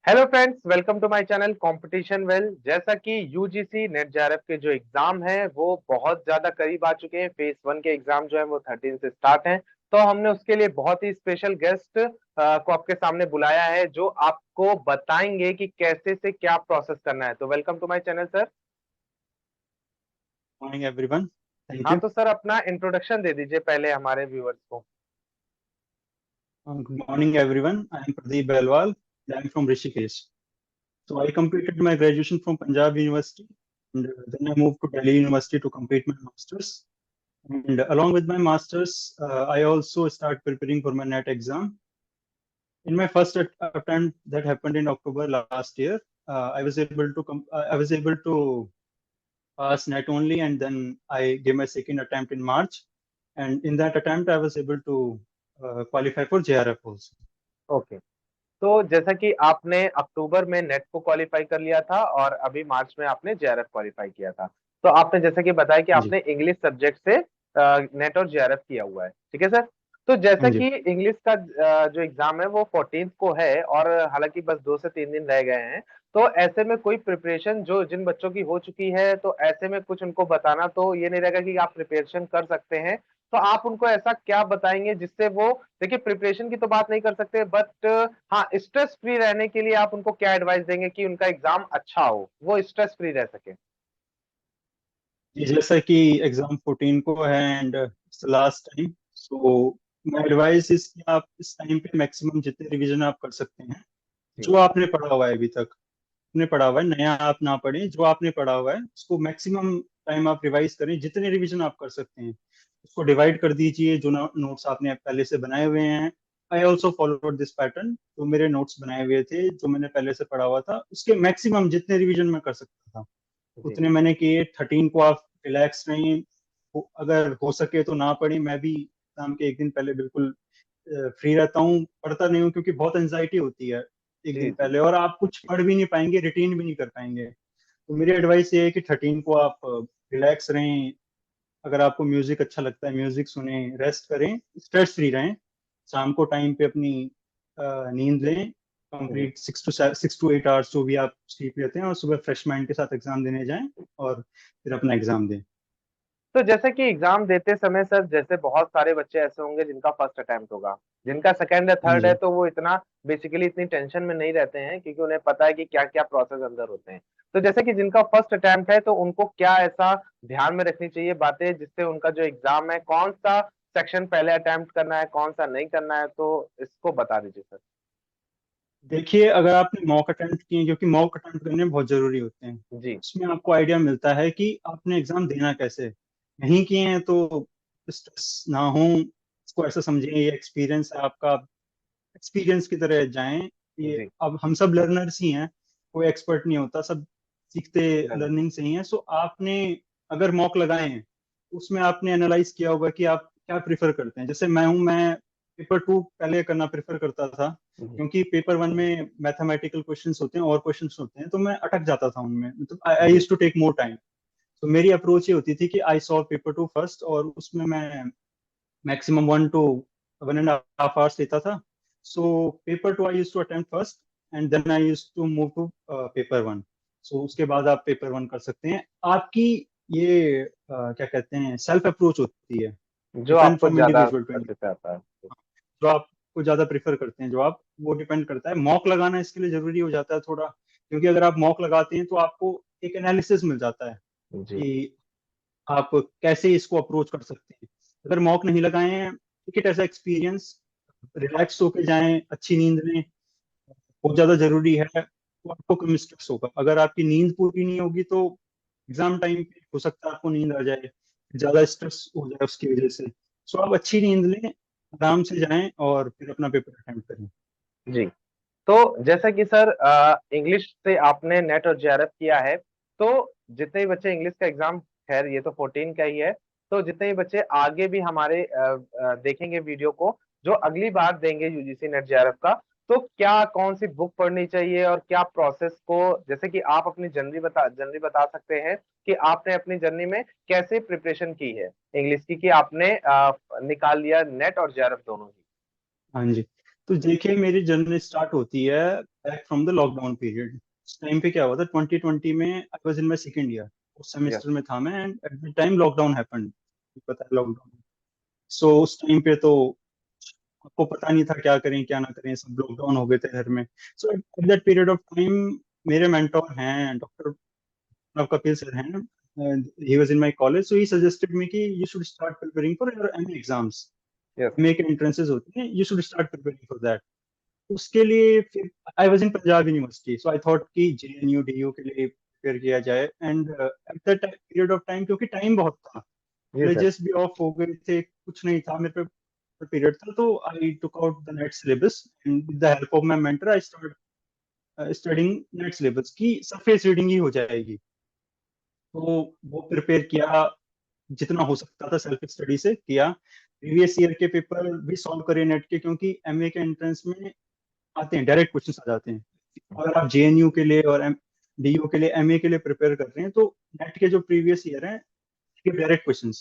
Hello friends, welcome to my channel competition well. जैसा कि UGC net JRF के जो एग्जाम है वो बहुत ज्यादा करीब आ चुके हैं। फेज 1 के एग्जाम जो है वो 13 से स्टार्ट हैं। तो हमने उसके लिए बहुत ही स्पेशल गेस्ट को आपके सामने बुलाया है जो आपको बताएंगे कि कैसे से क्या प्रोसेस करना है। तो welcome to my channel sir. Morning everyone. Thank हाँ यू। तो सर, अपना इंट्रोडक्शन दे दीजिए पहले हमारे व्यूअर्स को। Good morning everyone. I am Pradeep Belwal. I am from Rishikesh. So I completed my graduation from Punjab University, and then I moved to Delhi University to complete my masters. And along with my masters, I also start preparing for my NET exam. In my first attempt that happened in October last year, I was able to pass NET only, and then I gave my second attempt in March. And in that attempt, I was able to qualify for JRF also. Okay. तो जैसा कि आपने अक्टूबर में net को qualify कर लिया था और अभी मार्च में आपने जेआरएफ क्वालिफाई किया था। तो आपने जैसा कि बताया कि जी. आपने इंग्लिश सब्जेक्ट से नेट और जेआरएफ किया हुआ है, ठीक है सर। तो जैसा जी. कि इंग्लिश का जो एग्जाम है वो 14 को है और हालांकि बस 2 से 3 दिन रह गए हैं। तो ऐसे में कोई प्रिपरेशन जो जिन बच्चों की हो चुकी है, तो ऐसे में कुछ उनको बताना तो ये नहीं रहेगा कि आप प्रिपरेशन कर सकते हैं। तो आप उनको ऐसा क्या बताएंगे जिससे वो, देखिए प्रिपरेशन की तो बात नहीं कर सकते बट हाँ, स्ट्रेस फ्री रहने के लिए आप उनको क्या एडवाइस देंगे कि उनका एग्जाम अच्छा हो, वो स्ट्रेस फ्री रह सके। जी, जैसा कि एग्जाम 14 को है and last time, so my advice is कि आप इस टाइम पे मैक्सिमम जितने रिवीजन आप कर सकते हैं, जी जो आपने पढ़ा हुआ है अभी तक, आपने पढ़ा हुआ है, नया आप ना पढ़ें, जो आपने पढ़ा हुआ है उसको मैक्सिमम टाइम आप रिवाइज करें, जितने रिवीजन आप कर सकते हैं उसको डिवाइड कर दीजिए। जो नोट्स आपने पहले से बनाए हुए हैं, I also followed this pattern. जो मेरे नोट्स बनाए हुए थे, जो मैंने पहले से पढ़ा हुआ था, उसके मैक्सिमम जितने रिवीजन मैं कर सकता था जी उतने मैंने किए। 13 को आप रिलैक्स रहें, अगर हो सके तो ना पढ़ें। मैं भी एग्जाम के एक दिन पहले बिल्कुल फ्री रहता हूँ, पढ़ता नहीं हूँ, क्योंकि बहुत एंजाइटी होती है एक जी दिन जी पहले, और आप कुछ पढ़ भी नहीं पाएंगे, रिटेन भी नहीं कर पाएंगे। तो मेरी एडवाइस ये है कि 13 को आप रिलैक्स रहें। अगर आपको म्यूजिक अच्छा लगता है, म्यूजिक सुने, रेस्ट करें, स्ट्रेस फ्री रहें। शाम को टाइम पे अपनी नींद लें, जी। कंप्लीट 6 to 8 आवर्स जो भी आप स्लीप लेते हैं, और सुबह फ्रेश माइंड के साथ एग्जाम देने जाएं, और फिर अपना एग्जाम दें। तो जैसे कि एग्जाम देते समय सर, जैसे बहुत सारे बच्चे ऐसे होंगे जिनका फर्स्ट अटेम्प्ट होगा, जिनका सेकंड या हाँ थर्ड है, जी. तो वो इतना बेसिकली इतनी टेंशन में नहीं रहते हैं क्योंकि उन्हें पता है कि क्या क्या प्रोसेस अंदर होते हैं। तो जैसे कि जिनका फर्स्ट अटेम्प्ट है, तो उनको क्या ऐसा ध्यान में रखनी चाहिए बातें जिससे उनका जो एग्जाम है, कौन सा सेक्शन पहले अटेम्प्ट करना है, कौन सा नहीं करना है, तो इसको बता दीजिए सर। देखिए, अगर आपने मॉक अटेम्प्ट किए, क्योंकि मॉक अटेम्प्ट करने बहुत जरूरी होते हैं, जी उसमें आपको आइडिया मिलता है कि आपने एग्जाम देना कैसे। नहीं किए हैं तो स्ट्रेस ना हो, इसको ऐसा समझिए ये एक्सपीरियंस है आपका, एक्सपीरियंस की तरह जाएं। ये जी। अब हम सब लर्नर्स ही हैं, कोई एक्सपर्ट नहीं होता, सब सीखते जरूर। लर्निंग से ही हैं। सो आपने अगर मॉक लगाए हैं, उसमें आपने एनालाइज किया होगा कि आप क्या प्रिफर करते हैं। जैसे मैं पेपर 2 पहले करना प्रेफर करता था, जी क्योंकि पेपर 1 में मैथमेटिकल क्वेश्चंस होते हैं और क्वेश्चंस होते हैं, तो मैं अटक जाता था उनमें, मतलब आई जी used to take more time. तो मेरी अप्रोच ये होती थी कि आई सॉल्व पेपर 2 फर्स्ट, और उसमें मैं मैक्सिमम 1 to 1.5 hours लेता था. So paper 2 I used to attempt first, and then I used to move to paper 1. So उसके बाद आप पेपर 1 कर सकते हैं। आपकी ये क्या कहते हैं, सेल्फ अप्रोच होती है, जो डिपेंड आपको फ्रॉम ज्यादा इंडिविजुअल टू अच्छे से इंडिविजुअल। आता है। जो आपको ज्यादा प्रेफर करते हैं, जो आप, वो डिपेंड करता है। मॉक लगाना इसके लिए जरूरी हो जाता है थोड़ा, क्योंकि अगर आप मॉक लगाते हैं तो आपको एक एनालिसिस मिल जाता है जी कि आप कैसे इसको अप्रोच कर सकते हैं। अगर मॉक नहीं लगाए हैं, टिकट ऐसा एक्सपीरियंस, रिलैक्स होके जाएं, अच्छी नींद लें, बहुत ज्यादा जरूरी है, तो आपको कम स्ट्रेस होगा। अगर आपकी नींद पूरी नहीं होगी तो एग्जाम टाइम पे हो सकता है आपको नींद आ जाए, ज्यादा स्ट्रेस हो जाए उसकी वजह से। सो आप अच्छी नींद लें, आराम से जाएं, और फिर अपना पेपर अटेम्प्ट करें। जी। तो जैसा कि सर, इंग्लिश से आपने नेट और जेआरएफ किया है, तो जितने भी बच्चे इंग्लिश का एग्जाम, खैर ये तो 14 का ही है, तो जितने भी बच्चे आगे भी हमारे देखेंगे वीडियो को, जो अगली बार देंगे यूजीसी नेट जेआरएफ का, तो क्या कौन सी बुक पढ़नी चाहिए और क्या प्रोसेस को, जैसे कि आप अपनी जर्नी बता सकते हैं कि आपने अपनी जर्नी में कैसे प्रिपरेशन की है इंग्लिश की, कि आपने निकाल लिया नेट और जेआरएफ दोनों ही। हाँ जी. तो देखिए मेरी जर्नी स्टार्ट होती है back from the lockdown period. उस टाइम पे क्या हुआ था, 2020 में आई was in my second year, उस यस। सेमेस्टर में था मैं, and at the time lockdown happened, पता है लॉकडाउन। सो उस टाइम पे तो आपको पता नहीं था क्या करें क्या ना करें, सब लॉकडाउन हो गए थे घर में। So at that period of time मेरे मेंटोर हैं डॉक्टर प्रणव कपिल सर हैं, he was in my college, so he suggested me कि you should start preparing for your MA exams. Yes. MA के एंट्रेंसेस होते हैं, you should start preparing for that. उसके लिए फिर I was in Punjab university, so I thought कि JNU DU के लिए प्रिपेयर किया जाए। And at that period of time, क्योंकि टाइम बहुत था, जी सर। कॉलेजेस भी ऑफ हो गए थे, कुछ नहीं था मेरे पे पीरियड था, तो I took out the NET syllabus and with the help of my mentor I start studying NET syllabus की सरफेस रीडिंग ही हो जाएगी। तो वो प्रिपेयर किया, जितना हो सकता था सेल्फ स्टडी से किया। प्रीवियस ईयर के पेपर भी सॉल्व करे नेट के, क्योंकि एमए के एंट्रेंस में आते हैं, डायरेक्ट क्वेश्चन आ जाते हैं। अगर आप जेएनयू के लिए और डीयू के लिए, एमए के लिए प्रिपेयर कर रहे हैं, तो नेट के जो प्रीवियस ईयर हैं डायरेक्ट क्वेश्चंस,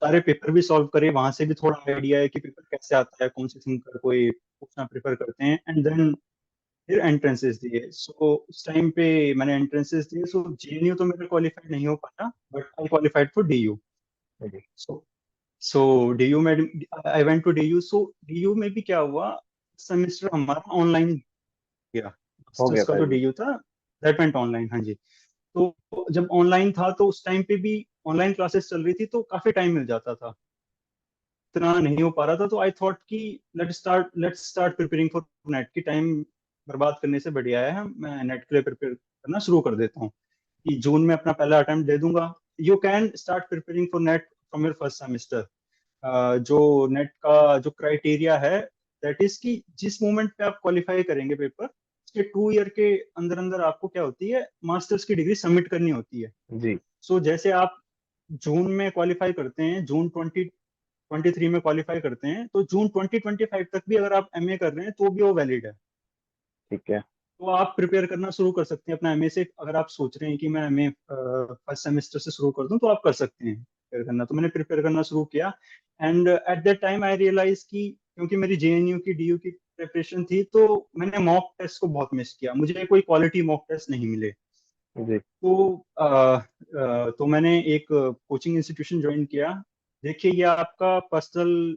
सारे पेपर भी सॉल्व करे, वहां से भी थोड़ा आइडिया है कि पेपर कैसे आता है, कौन से थिंकर कोई पूछना प्रेफर करते हैं, एंड देन फिर एंट्रेंसेस दिए। सो उस टाइम पे मैंने एंट्रेंसेस दिए। सो जेएनयू तो मेरा क्वालिफाइड नहीं हो पाया, but I qualified for DU. जी। सो सो डीयू में I went to DU. So DU में भी क्या हुआ, सेमेस्टर हमारा ऑनलाइन गया, हो मास्टर्स गया का था जो जी। डीयू था दैट वेंट ऑनलाइन। हाँ जी। तो जब ऑनलाइन था तो उस टाइम पे भी ऑनलाइन क्लासेस चल रही थी, तो काफी टाइम मिल जाता था, इतना नहीं हो पा रहा था। तो आई थॉट कि let's start preparing for net, की टाइम बर्बाद करने से बढ़िया है मैं नेट के लिए प्रिपेयर करना शुरू कर देता हूँ, कि जून में अपना पहला अटेम्प्ट दे दूंगा। You can start preparing for net from your first semester. जो नेट का जो क्राइटेरिया है, दैट इज कि जिस मोमेंट पे आप क्वालिफाई करेंगे पेपर, उसके 2 ईयर के अंदर अंदर आपको क्या होती है, मास्टर्स की डिग्री सबमिट करनी होती है। जी। सो जैसे आप जून में क्वालिफाई करते हैं, जून 2023 में क्वालिफाई करते हैं, तो जून 2025 तक भी अगर आप एमए कर रहे हैं तो भी वो वैलिड है। ठीक है। तो आप प्रिपेयर करना शुरू कर सकते हैं अपना एमए से। अगर आप सोच रहे हैं कि मैं एमए फर्स्ट सेमेस्टर से शुरू कर दूं, तो आप कर सकते हैं प्रिपेयर करना। तो मैंने प्रिपेयर करना शुरू किया, and at that time I realise कि क्योंकि मेरी जेएनयू की डीयू की प्रिपरेशन थी, तो मैंने मॉक टेस्ट को बहुत मिस किया, मुझे कोई क्वालिटी मॉक टेस्ट नहीं मिले। जी। तो मैंने एक कोचिंग इंस्टीट्यूशन ज्वाइन किया। देखिए ये आपका पर्सनल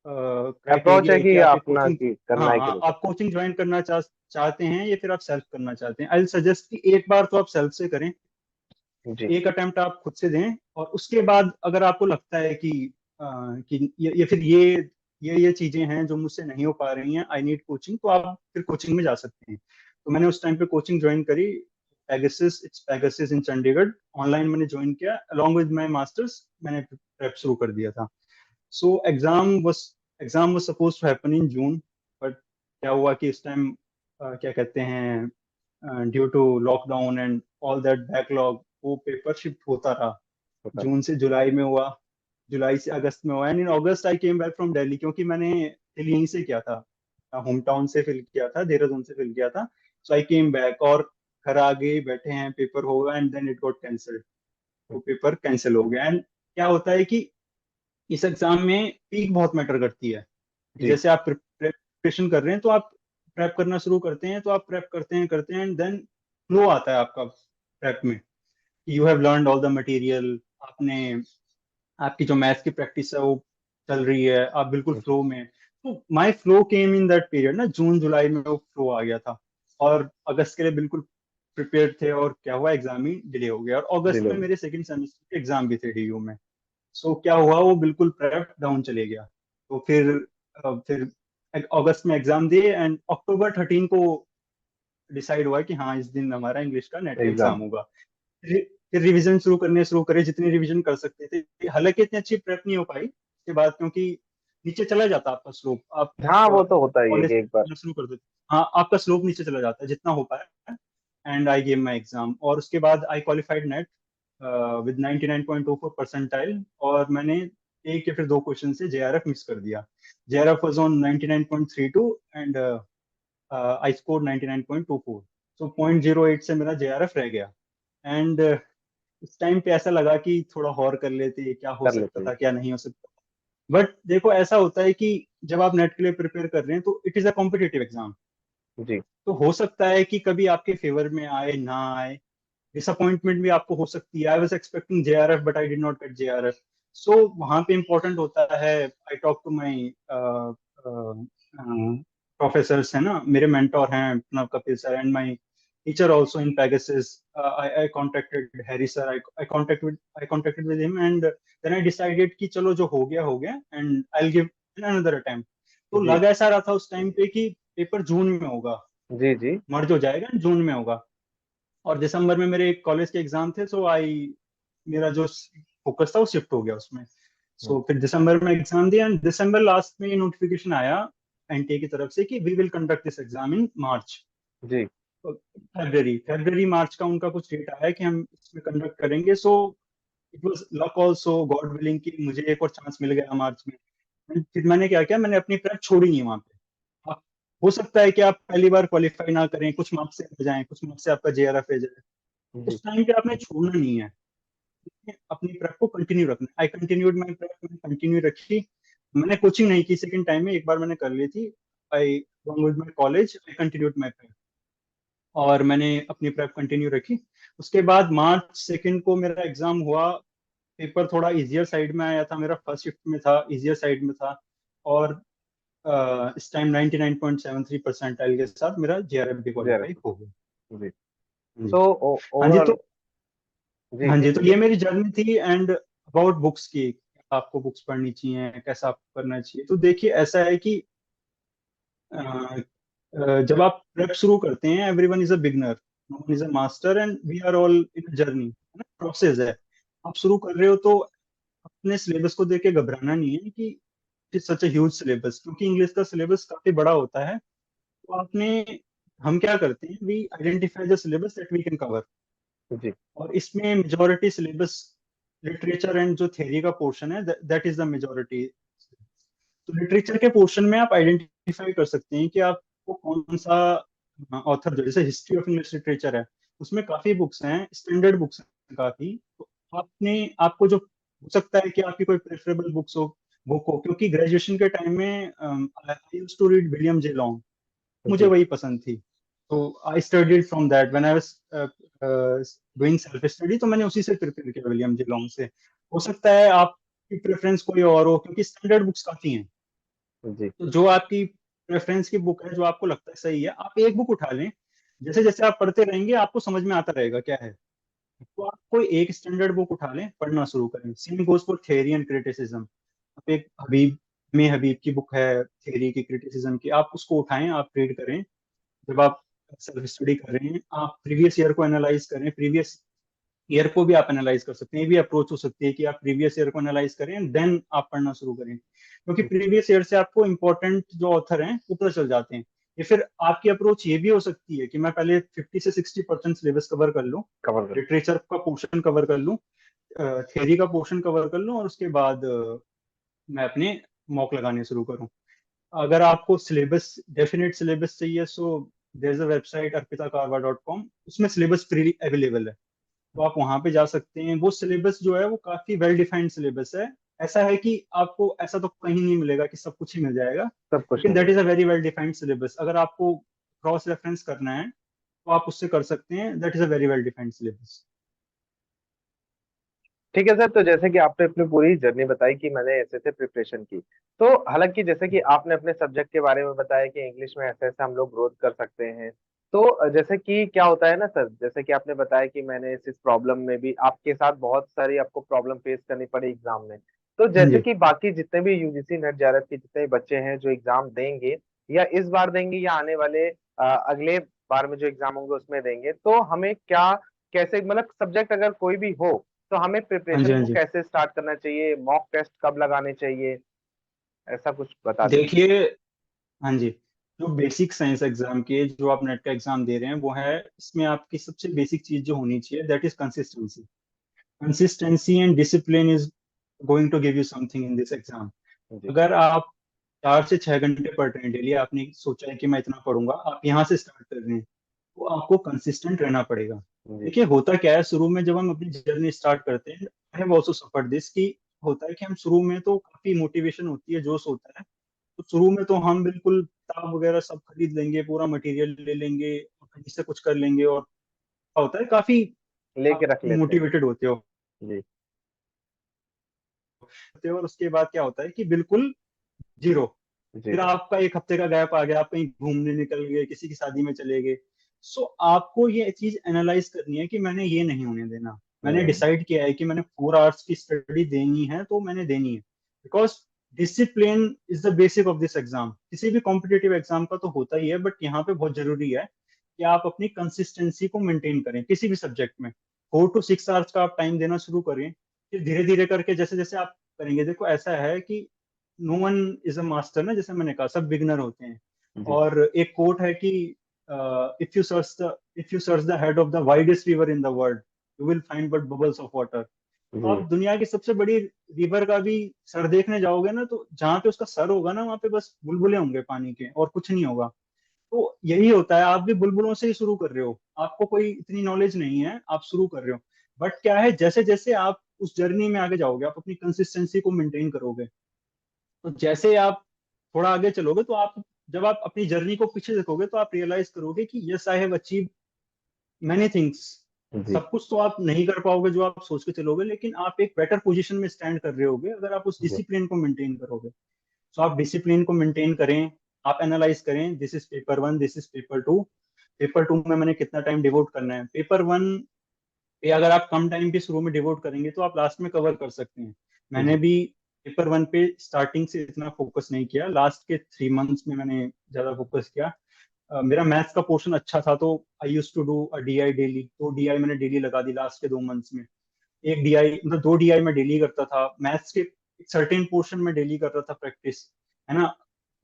अप्रोच क्राइटेरिया है है कि कि आप एक अपना कोचिंग, कि हाँ करना है कि हाँ, नहीं आप कोचिंग ज्वाइन करना चाहते हैं या फिर आप सेल्फ करना चाहते हैं। आई सजेस्ट कि एक बार तो आप सेल्फ से करें, करना। जी। एक अटेम्प्ट आप खुद से दें, और उसके बाद अगर आपको लगता है कि कि ये फिर ये चीजें हैं जो मुझसे नहीं हो पा रही हैं, आई नीड कोचिंग, तो आप फिर कोचिंग में जा सकते हैं। तो मैंने उस टाइम पे कोचिंग ज्वाइन करी, Pegasus, it's Pegasus in Chandigarh. Online मैंने ज्वाइन किया, अलॉन्ग विद माय मास्टर्स मैंने प्रेप शुरू कर दिया था। So exam was suppose to happen in June, but क्या हुआ कि इस टाइम क्या कहते हैं, due to lockdown and all that backlog, वो पेपर शिफ्ट होता रहा। होता जून से जुलाई में हुआ, जुलाई से अगस्त में हुआ, and in August I came back from Delhi, क्योंकि मैंने फिल यहीं से किया था, होम टाउन से फिल किया था, देहरादून से फिल किया था। सो आई केम बैक, और घर आ गए, बैठे हैं, पेपर होगा, and then it got cancelled. वो पेपर कैंसिल हो गया। एंड क्या होता है कि इस एग्जाम में पीक बहुत मैटर करती है। कि जी। जैसे आप प्रिपरेशन कर रहे हैं, तो आप प्रेप करना शुरू करते हैं, तो आप प्रेप करते हैं एंड देन फ्लो आता है आपका प्रेप में, you have learn all the material, आपने, आपकी जो मैथ्स की प्रैक्टिस है वो चल रही है, आप बिल्कुल जी। फ्लो में हैं। तो my flow came in that period ना, जून जुलाई में वो फ्लो आ गया था, और अगस्त के लिए बिल्कुल प्रिपेयर थे, और क्या हुआ, एग्जाम ही डिले हो गया, और अगस्त डिले में हो मेरे सेकंड सेमेस्टर के एग्जाम भी थे डीयू में। सो क्या हुआ, वो बिल्कुल प्रेप डाउन चले गया। तो फिर अगस्त में एग्जाम दिए, एंड अक्टूबर 13 को डिसाइड हुआ कि हाँ, इस दिन हमारा इंग्लिश का नेट का एग्जाम। एग्जाम होगा। फिर रिवीजन शुरू करे, जितनी रिवीजन कर सकते थे। हालांकि इतनी अच्छी प्रेप नहीं हो पाई उसके बाद, क्योंकि नीचे चला जाता आपका स्लोप, आप हाँ वो तो होता ही है कॉलेज कि एक बार। शुरू कर देते, हाँ आपका स्लोप नीचे चला जाता है जितना हो पाया। And I gave my exam, और उसके बाद आई क्वालिफाइड नेट विद 99.24 परसेंटाइल, और मैंने एक या फिर दो क्वेश्चन से जेआरएफ मिस कर दिया। JRF was on 99.32, and I score 99.24। सो 0.08 से मेरा जेआरएफ रह गया। एंड उस टाइम पे ऐसा लगा कि थोड़ा और कर लेते, क्या हो कर सकता लेते हैं। था क्या नहीं हो सकता। बट देखो ऐसा होता है कि जब आप नेट के लिए प्रिपेयर कर रहे हैं तो it is a competitive exam. जी तो हो सकता है कि कभी आपके फेवर में आए ना आए, डिसअपॉइंटमेंट भी आपको हो सकती है। I was expecting JRF but I did not get JRF. So वहां पे इम्पोर्टेंट होता है, I talk to my professors, है ना, मेरे मेंटोर हैं अपना Kapil sir, and my teacher also in Pegasus. I contacted Harry sir. I contacted with him, and then I decided कि चलो जो हो गया, and I'll give another attempt. तो जी लग ऐसा रहा था उस टाइम पे कि पेपर जून में होगा, जी जी मर्ज हो जाएगा, जून में होगा। और दिसंबर में मेरे कॉलेज के एग्जाम थे, सो आई मेरा जो फोकस था वो शिफ्ट हो गया उसमें। सो फिर दिसंबर में एग्जाम दिया, एंड दिसंबर लास्ट में नोटिफिकेशन आया एनटीए की तरफ से कि we will conduct this exam in March. जी फेब्रवरी फेब्रवरी मार्च का उनका कुछ डेट आया कि हम इसमें कंडक्ट करेंगे। So it was luck also, God willing, कि मुझे एक और चांस मिल गया मार्च में। फिर मैंने क्या किया, मैंने अपनी प्रेप छोड़ी नहीं वहां पे। आप, हो सकता है कि आप पहली बार क्वालिफाई ना करें, कुछ मार्क्स से रह जाएं, कुछ मार्क्स से आपका जेआरएफ रह जाए, जी उस टाइम पे आपने छोड़ना नहीं है, अपनी प्रेप को कंटिन्यू रखना। आई कंटिन्यूड माई प्रेप, मैंने कंटिन्यू रखी। मैंने कोचिंग नहीं की सेकंड टाइम में, एक बार मैंने कर ली थी। I with my college I continued my prep, और मैंने अपनी प्रेप कंटिन्यू रखी। उसके बाद मार्च सेकंड को मेरा एग्जाम हुआ। पेपर थोड़ा इजियर साइड में आया था, मेरा फर्स्ट शिफ्ट में था, इजियर साइड में था। और इस टाइम 99.73 परसेंटाइल के साथ मेरा जेआरएफ भी क्वालिफाई जेआरएफ हो गया। जी। हाँ जी। तो हाँ जी। ओवरऑल, तो जी हाँ जी जी, तो ये बोलिए। मेरी जर्नी थी। एंड अबाउट बुक्स की, आपको बुक्स पढ़नी चाहिए, कैसा आपको करना चाहिए, तो देखिए ऐसा है कि जब आप प्रेप शुरू करते हैं, everyone is a beginner, no one is a master, and we are all in journey, है ना, प्रोसेस है। आप शुरू कर रहे हो तो अपने सिलेबस को देख के घबराना नहीं है कि it's such a huge syllabus, क्योंकि इंग्लिश का सिलेबस काफी बड़ा होता है। तो आपने, हम क्या करते हैं, we identify the syllabus that we can cover. जी और इसमें मेजोरिटी सिलेबस लिटरेचर एंड जो थ्योरी का पोर्शन है, दैट इज द मेजोरिटी। तो लिटरेचर के पोर्शन में आप आइडेंटिफाई कर सकते हैं कि आपको कौन सा ऑथर, जैसे हिस्ट्री ऑफ इंग्लिश लिटरेचर है, उसमें काफी बुक्स हैं, स्टैंडर्ड बुक्स हैं काफी। तो आपने, आपको जो हो सकता है कि आपकी कोई प्रेफरेबल बुक हो, क्योंकि ग्रेजुएशन के टाइम में I used to read William J Long, मुझे जी वही पसंद थी। तो I studied from that when I was doing self study, तो मैंने उसी से प्रिपेयर किया, विलियम जे लॉन्ग से। हो सकता है आपकी प्रेफरेंस कोई और हो, क्योंकि स्टैंडर्ड बुक्स काफी हैं। जी तो जो आपकी प्रेफरेंस की बुक है, जो आपको लगता है सही है, आप एक बुक उठा लें। जैसे जैसे आप पढ़ते रहेंगे आपको समझ में आता रहेगा क्या है। तो आप कोई एक स्टैंडर्ड बुक उठा लें, पढ़ना शुरू करें। Same goes for theory and criticism. आप एक हबीब में हबीब की बुक है थ्योरी की, क्रिटिसिज्म की, आप उसको उठाएं, आप रीड करें। जब आप सेल्फ स्टडी कर रहे हैं, आप प्रीवियस ईयर को एनालाइज करें, प्रीवियस ईयर को भी आप एनालाइज कर सकते हैं। ये भी अप्रोच हो सकती है कि आप प्रीवियस ईयर को एनालाइज करें, देन आप पढ़ना शुरू करें, क्योंकि प्रीवियस ईयर से आपको इंपॉर्टेंट जो ऑथर हैं वो पता चल जाते हैं। या फिर आपकी अप्रोच ये भी हो सकती है कि मैं पहले 50 से 60% सिलेबस कवर कर लूँ, कवर कर। लिटरेचर का पोर्शन कवर कर लूँ, थियरी का पोर्शन कवर कर लूँ, और उसके बाद मैं अपने मॉक लगाने शुरू करूँ। अगर आपको सिलेबस, डेफिनेट सिलेबस चाहिए, so there is a website arpitakarwa.com, उसमें सिलेबस फ्री अवेलेबल है। तो आप वहां पे जा सकते हैं। वो सिलेबस जो है वो काफी वेल डिफाइंड सिलेबस है। ऐसा है कि आपको ऐसा तो कहीं नहीं मिलेगा कि सब कुछ ही मिल जाएगा, सब कुछ लेकिन दैट मिलेगा। Is a very well defined syllabus. अगर आपको क्रॉस रेफरेंस करना है तो आप उससे कर सकते हैं, that is a very well defined syllabus. ठीक है सर, तो जैसे कि आपने अपनी पूरी जर्नी बताई कि मैंने ऐसे ऐसे प्रिपरेशन की, तो हालांकि जैसे कि आपने अपने सब्जेक्ट के बारे में बताया कि इंग्लिश में ऐसे ऐसे हम लोग ग्रोथ कर सकते हैं। तो जैसे कि क्या होता है ना सर, जैसे कि आपने बताया कि मैंने इस प्रॉब्लम में भी आपके साथ बहुत सारी आपको प्रॉब्लम फेस करनी पड़ी एग्जाम में। तो हाँ जैसे जी। कि बाकी जितने भी यूजीसी नेट जेआरएफ के जितने भी बच्चे हैं जो एग्जाम देंगे, या इस बार देंगे या आने वाले अगले बार में जो एग्जाम होंगे उसमें देंगे, तो हमें क्या, कैसे, मतलब सब्जेक्ट अगर कोई भी हो, तो हमें हाँ जी। प्रिपरेशन हाँ को जी। कैसे स्टार्ट करना चाहिए, मॉक टेस्ट कब लगाने चाहिए, ऐसा कुछ बता दीजिए। देखिए, हाँ जी, जो बेसिक साइंस एग्जाम के, जो आप नेट का एग्जाम दे रहे हैं, वो है, इसमें आपकी सबसे बेसिक चीज जो होनी चाहिए, that is consistency. Consistency and discipline is going to give you something in this exam. जी अगर आप 4 से 6 घंटे पढ़ रहे हैं डेली, आपने सोचा है कि मैं इतना पढ़ूंगा, आप यहाँ से स्टार्ट कर रहे हैं, तो आपको कंसिस्टेंट रहना पड़ेगा। जी देखिए होता क्या है, शुरू में जब हम अपनी जर्नी स्टार्ट करते हैं, I have also suffered this, कि होता है कि हम शुरू में तो काफी मोटिवेशन होती है, जोश होता है, तो शुरू में तो हम बिल्कुल किताब वगैरह सब खरीद लेंगे, पूरा मटेरियल ले लेंगे और कहीं से कुछ कर लेंगे, और क्या होता है काफी लेके आप रख लेते हैं। मोटिवेटेड होते हो। जी। और उसके बाद क्या होता है कि बिल्कुल जीरो। जी। फिर आपका एक हफ्ते का गैप आ गया, आप कहीं घूमने निकल गए, किसी की शादी में चले गए। सो आपको ये चीज एनालाइज करनी है कि मैंने ये नहीं होने देना। मैंने हम्म। डिसाइड किया है कि मैंने 4 आवर्स की स्टडी देनी है, तो मैंने देनी है। Because discipline is the basic of this exam. किसी भी कॉम्पिटेटिव एग्जाम का तो होता ही है, बट यहाँ पे बहुत जरूरी है कि आप अपनी कंसिस्टेंसी को मेंटेन करें किसी भी सब्जेक्ट में। 4 to 6 आवर्स का आप टाइम देना शुरू करें, फिर धीरे धीरे करके जैसे जैसे आप करेंगे। देखो ऐसा है कि no one is a master ना, जैसे मैंने कहा सब बिगनर होते हैं। जी। और एक कोट है कि if you search the head of the widest river in the world, you will find but bubbles of water. तो जी। आप दुनिया की सबसे बड़ी रिवर का भी सर देखने जाओगे ना, तो जहाँ पे उसका सर होगा ना, वहाँ पे बस बुलबुले होंगे पानी के, और कुछ नहीं होगा। तो यही होता है, आप भी बुलबुलों से ही शुरू कर रहे हो, आपको कोई इतनी नॉलेज नहीं है, आप शुरू कर रहे हो। बट क्या है, जैसे जैसे आप उस जर्नी में आगे जाओगे, आप अपनी कंसिस्टेंसी को मेंटेन करोगे, तो जैसे आप थोड़ा आगे चलोगे, तो आप जब आप अपनी जर्नी को पीछे देखोगे, तो आप रियलाइज करोगे कि yes I have achieve many things. जी। सब कुछ तो आप नहीं कर पाओगे जो आप सोच के चलोगे, लेकिन आप एक बेटर पोजीशन में स्टैंड कर रहे होगे अगर आप उस जी। डिसिप्लिन को मेंटेन करोगे। तो आप डिसिप्लिन को मेंटेन करें, आप एनालाइज करें, this is paper 1, this is paper 2। Paper 2 में मैंने कितना टाइम डिवोट करना है। पेपर 1 पे अगर आप कम टाइम भी शुरू में डिवोट करेंगे, तो आप लास्ट में कवर कर सकते हैं। मैंने जी। भी पेपर 1 पे स्टार्टिंग से इतना फोकस नहीं किया, लास्ट के 3 मंथ्स में मैंने ज्यादा फोकस किया। मेरा मैथ्स का पोर्शन अच्छा था, तो I use to do a DI daily, तो डीआई मैंने डेली लगा दी लास्ट के 2 मंथ्स में। एक डीआई मतलब 2 डीआई में डेली करता था मैथ्स के। सर्टेन पोर्शन में डेली कर रहा था प्रैक्टिस, है ना।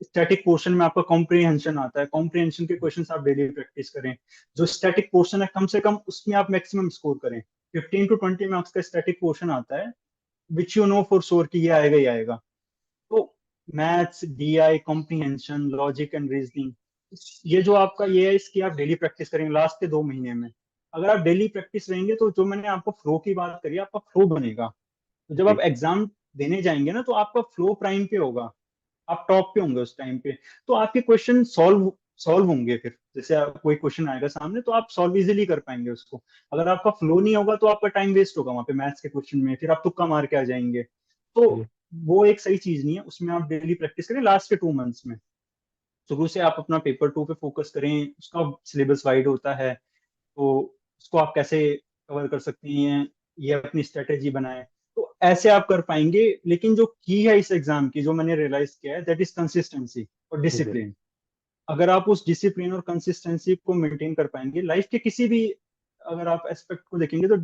स्टैटिक पोर्शन में आपका कॉम्प्रिहेंशन आता है, कॉम्प्रिहेंशन के क्वेश्चन आप डेली प्रैक्टिस करें। जो स्टैटिक पोर्शन है, कम से कम उसमें आप मैक्सिमम स्कोर करें। 15 to 20 मार्क्स का स्टैटिक पोर्शन आता है, which you know for sure कि ये आएगा ही आएगा। तो maths, DI, comprehension, logic and reasoning, ये जो आपका ये है, इसकी आप डेली प्रैक्टिस करेंगे लास्ट के 2 महीने में। अगर आप डेली प्रैक्टिस रहेंगे, तो जो मैंने आपको फ्लो की बात करी, आपका फ्लो बनेगा। तो जब आप जी। एग्जाम देने जाएंगे ना, तो आपका फ्लो प्राइम पे होगा, आप टॉप पे होंगे उस टाइम पे। तो आपके क्वेश्चन सॉल्व सॉल्व होंगे। फिर जैसे कोई क्वेश्चन आएगा सामने, तो आप सॉल्व इजीली कर पाएंगे उसको। अगर आपका फ्लो नहीं होगा, तो आपका टाइम वेस्ट होगा वहां पे मैथ्स के क्वेश्चन में, फिर आप तुक्का मार के आ जाएंगे। तो जी। वो एक सही चीज नहीं है, उसमें आप डेली प्रैक्टिस करें लास्ट के 2 मंथ्स में। शुरू से आप अपना पेपर 2 पे फोकस करें, उसका सिलेबस वाइड होता है, तो उसको आप कैसे कवर कर सकते हैं, ये अपनी स्ट्रेटेजी बनाए। तो ऐसे आप कर पाएंगे। लेकिन जो की है इस एग्जाम की, जो मैंने रियलाइज किया है, दैट इज कंसिस्टेंसी और जी। डिसिप्लिन। अगर आप उस डिसिप्लिन और कंसिस्टेंसी को मेंटेन कर पाएंगे लाइफ के किसी भी, अगर आप एस्पेक्ट को देखेंगे, तो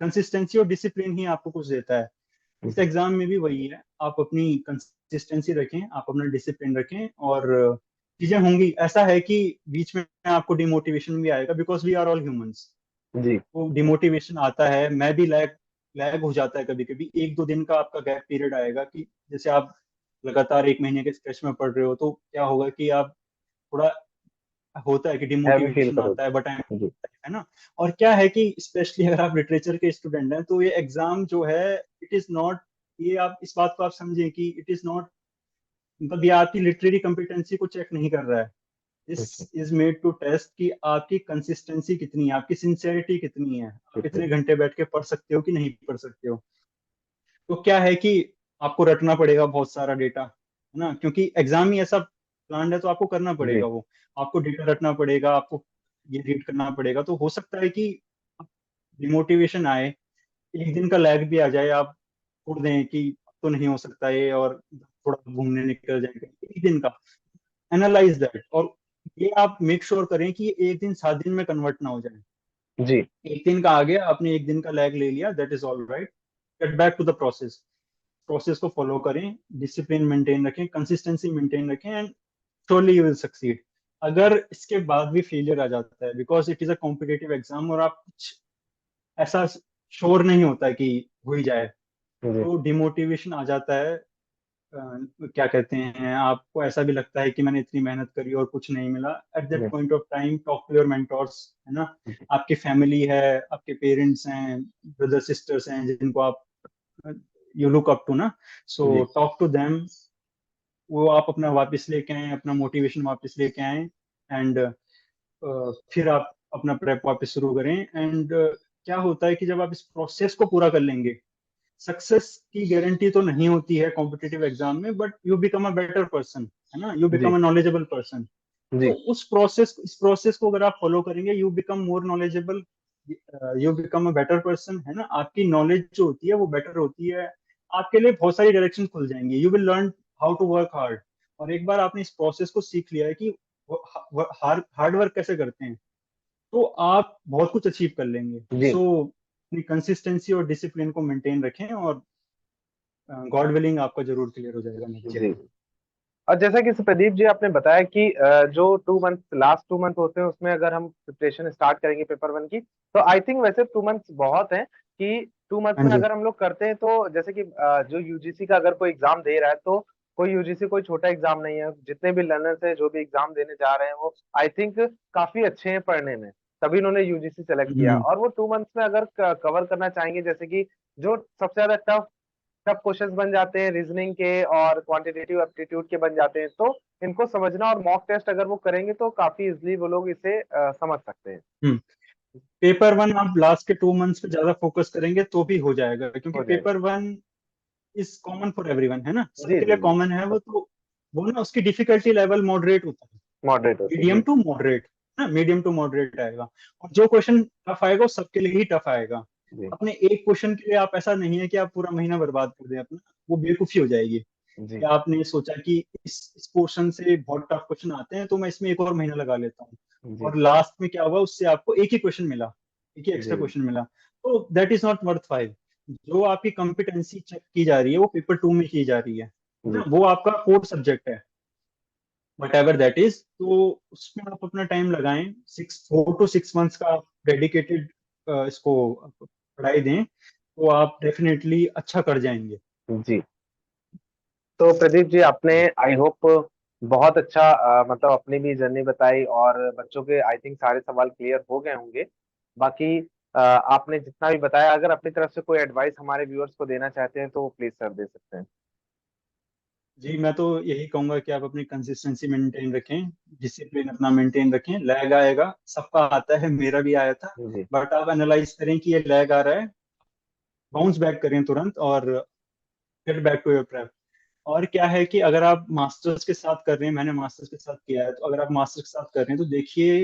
कंसिस्टेंसी और डिसिप्लिन ही आपको कुछ देता है। इस जी। एग्जाम में भी वही है, आप अपनी कंसिस्टेंसी रखें, आप अपना डिसिप्लिन रखें, और चीजें होंगी। ऐसा है कि बीच में आपको डिमोटिवेशन भी आएगा, because we are all humans. जी। वो डिमोटिवेशन आता है, मैं भी लैग लैग हो जाता है कभी कभी। 1-2 दिन का आपका गैप पीरियड आएगा, कि जैसे आप लगातार 1 महीने के स्ट्रेच में पढ़ रहे हो, तो क्या होगा कि आप थोड़ा, होता है कि हैवी फील डिमोटिवेशन आता है, बट करोगे। जी। है ना। और क्या है कि स्पेशली अगर आप लिटरेचर के स्टूडेंट हैं, तो ये एग्जाम जो है, इट इज नॉट, ये आप इस बात को आप समझें कि इट इज नॉट, मतलब ये आपकी लिटरेरी कंपिटेंसी को चेक नहीं कर रहा है। दिस अच्छा। इज मेड टू टेस्ट कि आपकी कंसिस्टेंसी कितनी है, आपकी सिंसेरिटी कितनी है, आप कितने। इतने घंटे बैठ के पढ़ सकते हो कि नहीं पढ़ सकते हो। तो क्या है कि आपको रटना पड़ेगा बहुत सारा डेटा, है ना, क्योंकि एग्जाम ही ऐसा प्लान है, तो आपको करना जी। पड़ेगा वो। आपको डेटा रटना पड़ेगा, आपको ये रीड करना पड़ेगा। तो हो सकता है कि डिमोटिवेशन आए, एक दिन का लैग भी आ जाए, आप छोड़ दें कि अब तो नहीं हो सकता ये, और थोड़ा घूमने निकल जाएंगे एक दिन का। एनालाइज दैट, और ये आप मेक श्योर करें कि ये एक दिन 7 दिन में कन्वर्ट ना हो जाए। जी। एक दिन का आ गया, आपने एक दिन का लैग ले लिया, that is all right. Get back to the process. Process को फॉलो करें, डिसिप्लिन मेंटेन रखें, कंसिस्टेंसी मेंटेन रखें, and surely you will succeed. अगर इसके बाद भी फेलियर आ जाता है, because it is a competitive exam, और आप कुछ ऐसा श्योर नहीं होता कि हो ही जाए, जी। तो डिमोटिवेशन आ जाता है। क्या कहते हैं, आपको ऐसा भी लगता है कि मैंने इतनी मेहनत करी और कुछ नहीं मिला। एट दैट जी। Point of time, talk to your mentors, है ना। जी। आपकी फैमिली है, आपके पेरेंट्स हैं, ब्रदर सिस्टर्स हैं, जिनको आप यू लुक अप टू ना, सो जी टॉक टू देम, वो आप अपना वापस लेके आए, अपना मोटिवेशन वापस लेके आए, एंड फिर आप अपना प्रेप वापस शुरू करें। एंड क्या होता है कि जब आप इस प्रोसेस को पूरा कर लेंगे, सक्सेस की गारंटी तो नहीं होती है कॉम्पिटिटिव एग्जाम में, but you become a better person, है ना, यू जी बिकम अ नॉलेजेबल पर्सन। तो जी इस प्रोसेस को अगर आप फॉलो करेंगे, you become more knowledgeable, you become a better person, है ना, आपकी नॉलेज जो होती है वो बेटर होती है, आपके लिए बहुत सारी डायरेक्शन खुल जाएंगी, you will learn how to work hard. और एक बार आपने इस प्रोसेस को सीख लिया है कि हार्ड वर्क कैसे करते हैं, तो आप बहुत कुछ अचीव कर लेंगे। जी सो अपनी कंसिस्टेंसी और डिसिप्लिन को मेंटेन रखें, और गॉड विलिंग आपका जरूर क्लियर हो जाएगा नेक्स्ट ईयर जी। में। और जैसा कि प्रदीप जी आपने बताया कि जो 2 मंथ, लास्ट 2 मंथ होते हैं, उसमें अगर हम प्रिपरेशन स्टार्ट करेंगे पेपर वन की, तो आई थिंक वैसे 2 मंथ्स बहुत है कि 2 मंथ्स हाँ में जी। अगर हम लोग करते हैं तो जैसे कि जो यूजीसी का अगर कोई एग्जाम दे रहा है, तो कोई यूजीसी कोई छोटा एग्जाम नहीं है। जितने भी लर्नर्स हैं जो भी एग्जाम देने जा रहे हैं, वो आई थिंक काफी अच्छे हैं पढ़ने में, तभी उन्होंने यूजीसी सेलेक्ट किया। हम्म। और वो 2 मंथ्स में अगर कवर करना चाहेंगे, जैसे कि जो सबसे ज्यादा टफ टफ क्वेश्चंस बन जाते हैं रीजनिंग के और क्वांटिटेटिव एप्टीट्यूड के बन जाते हैं, तो इनको समझना और मॉक टेस्ट अगर वो करेंगे तो काफी इजिली वो लोग इसे समझ सकते हैं। हम्म। पेपर वन आप लास्ट के 2 मंथ्स पे ज्यादा फोकस करेंगे तो भी हो जाएगा, क्योंकि हो जाएगा। Paper one is common for everyone, है ना, जी सबके लिए जी जी। कॉमन है वो। तो वो ना उसकी डिफिकल्टी लेवल मॉडरेट होता है, मॉडरेट होती है मीडियम जी। टू मॉडरेट, ना, मीडियम टू मॉडरेट आएगा। और जो क्वेश्चन टफ आएगा वो सबके लिए ही टफ आएगा। जी अपने एक क्वेश्चन के लिए आप, ऐसा नहीं है कि आप पूरा महीना बर्बाद कर दें अपना, वो बेवकूफी हो जाएगी कि जी आपने सोचा कि इस पोर्शन से बहुत टफ क्वेश्चन आते हैं तो मैं इसमें एक और महीना लगा लेता हूँ, जी और लास्ट में क्या हुआ, उससे आपको एक ही क्वेश्चन मिला, एक ही जी एक्स्ट्रा क्वेश्चन मिला। तो that is not worth five. जो आपकी कॉम्पिटेंसी चेक की जा रही है वो पेपर टू में की जा रही है जी ना, वो आपका कोर सब्जेक्ट है, वट एवर दैट इज। तो उसमें आप अपना टाइम लगाएं, 4 to 6 मंथ्स का आप डेडिकेटेड इसको पढ़ाई दें, तो आप डेफिनेटली अच्छा कर जाएंगे। जी। तो प्रदीप जी आपने आई होप बहुत अच्छा मतलब अपनी भी जर्नी बताई, और बच्चों के आई थिंक सारे सवाल क्लियर हो गए होंगे। बाकी आपने जितना भी बताया, अगर अपनी तरफ से कोई एडवाइस हमारे व्यूअर्स को देना चाहते हैं तो प्लीज सर दे सकते हैं। जी, मैं तो यही कहूंगा कि आप अपनी कंसिस्टेंसी मेंटेन रखें, डिसिप्लिन अपना मेंटेन रखें। लैग आएगा, सबका आता है, मेरा भी आया था, जी बट आप एनालाइज करें कि ये लैग आ रहा है, बाउंस बैक करें तुरंत, और get back to your prep. और क्या है कि अगर आप मास्टर्स के साथ कर रहे हैं, मैंने मास्टर्स के साथ किया है, तो अगर आप मास्टर्स के साथ कर रहे हैं तो देखिए,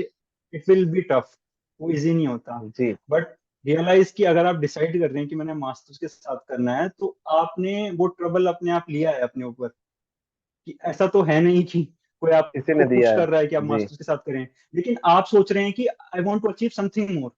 इट विल बी टफ, वो इजी नहीं होता। जी बट रियलाइज कि अगर आप डिसाइड कर रहे हैं कि मैंने मास्टर्स के साथ करना है, तो आपने वो ट्रबल अपने आप लिया है अपने ऊपर, कि ऐसा तो है नहीं कि कोई किसी आपको ने पुश दिया है। कर रहा है कि आप जी मास्टर्स के साथ करें, लेकिन आप सोच रहे हैं कि I want to achieve something more,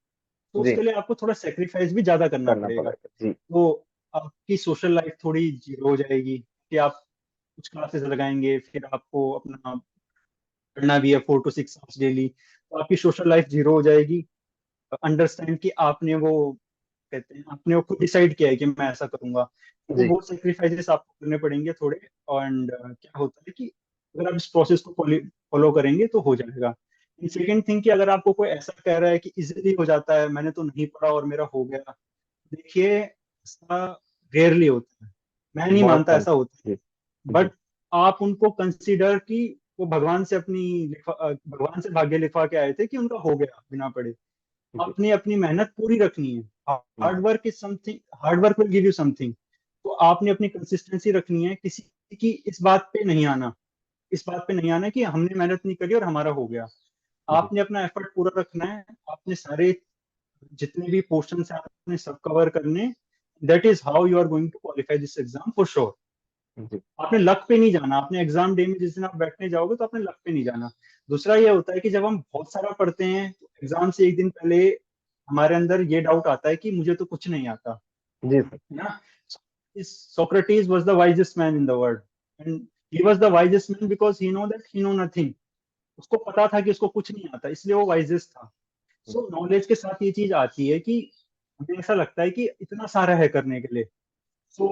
तो जी उसके लिए आपको थोड़ा सेक्रीफाइस भी ज्यादा करना करना पड़ेगा। पड़ेगा जी। तो आपकी सोशल लाइफ थोड़ी जीरो हो जाएगी, कि आप कुछ क्लासेस लगाएंगे, फिर आपको अपना पढ़ना भी है 4 to 6 आवर्स डेली, तो आपकी सोशल लाइफ जीरो हो जाएगी। अंडरस्टैंड कि आपने वो, कहते हैं, आपने वो खुद डिसाइड किया है कि मैं ऐसा करूंगा, तो जी वो सेक्रीफाइसेस आपको करने पड़ेंगे थोड़े। एंड क्या होता है कि अगर आप इस प्रोसेस को फॉलो करेंगे तो हो जाएगा। सेकेंड थिंग कि अगर आपको कोई ऐसा कह रहा है कि इजीली हो जाता है, मैंने तो नहीं पढ़ा और मेरा हो गया, देखिए ऐसा रेयरली होता है, मैं नहीं बहुत मानता कम। ऐसा होता है। जी जी बट आप उनको कंसीडर कि वो भगवान से भाग्य लिखवा के आए थे कि उनका हो गया बिना पढ़े। जी अपनी अपनी मेहनत पूरी रखनी है, जी hard work is something, hard work will give you something. तो आपने अपनी कंसिस्टेंसी रखनी है, किसी की इस बात पे नहीं आना, इस बात पे नहीं आना कि हमने मेहनत नहीं करी और हमारा हो गया। जी आपने अपना एफर्ट पूरा रखना है, आपने सारे जितने भी पोर्शन है आपने सब कवर करने। That is how you are going to qualify this exam for sure. जी आपने लक पे नहीं जाना, आपने एग्जाम डे में जिस दिन आप बैठने जाओगे तो आपने लक पे नहीं जाना। दूसरा ये होता है कि जब हम बहुत सारा पढ़ते हैं तो एग्जाम से एक दिन पहले हमारे अंदर ये डाउट आता है कि मुझे तो कुछ नहीं आता, जी सर। है ना। Socrates was the wisest man in the world, and he was the wisest man because he know that he know nothing. उसको पता था कि उसको कुछ नहीं आता, इसलिए वो वाइजेस्ट था। सो नॉलेज के साथ ये चीज आती है कि हमें ऐसा लगता है कि इतना सारा है करने के लिए। सो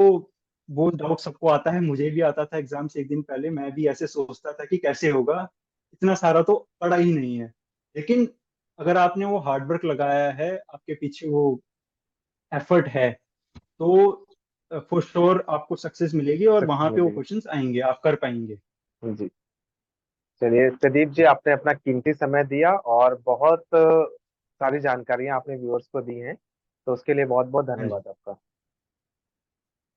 वो डाउट सबको आता है, मुझे भी आता था एग्जाम से एक दिन पहले, मैं भी ऐसे सोचता था कि कैसे होगा, इतना सारा तो पढ़ा ही नहीं है। लेकिन अगर आपने वो हार्ड वर्क लगाया है, आपके पीछे वो एफर्ट है, तो फॉर श्योर आपको सक्सेस मिलेगी और सक्सेस वहां पे वो मिलेगी। क्वेश्चंस आएंगे, आप कर पाएंगे। जी। चलिए प्रदीप जी, आपने अपना कीमती समय दिया और बहुत सारी जानकारियां आपने व्यूअर्स को दी हैं, तो उसके लिए बहुत बहुत हाँ जी, धन्यवाद आपका।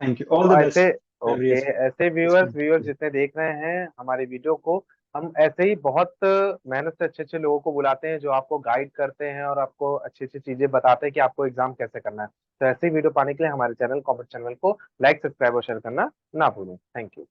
थैंक यू, तो ऑल द ऐसे, बेस्ट फॉर ओके, ऐसे व्यूअर्स व्यूअर्स एवरी। जितने देख रहे हैं हमारी वीडियो को, हम ऐसे ही बहुत मेहनत से अच्छे अच्छे लोगों को बुलाते हैं जो आपको गाइड करते हैं और आपको अच्छी अच्छी चीजें बताते हैं कि आपको एग्जाम कैसे करना है। तो ऐसे ही वीडियो पाने के लिए हमारे चैनल कॉमेडी चैनल को लाइक, सब्सक्राइब और शेयर करना ना भूलें। Thank you.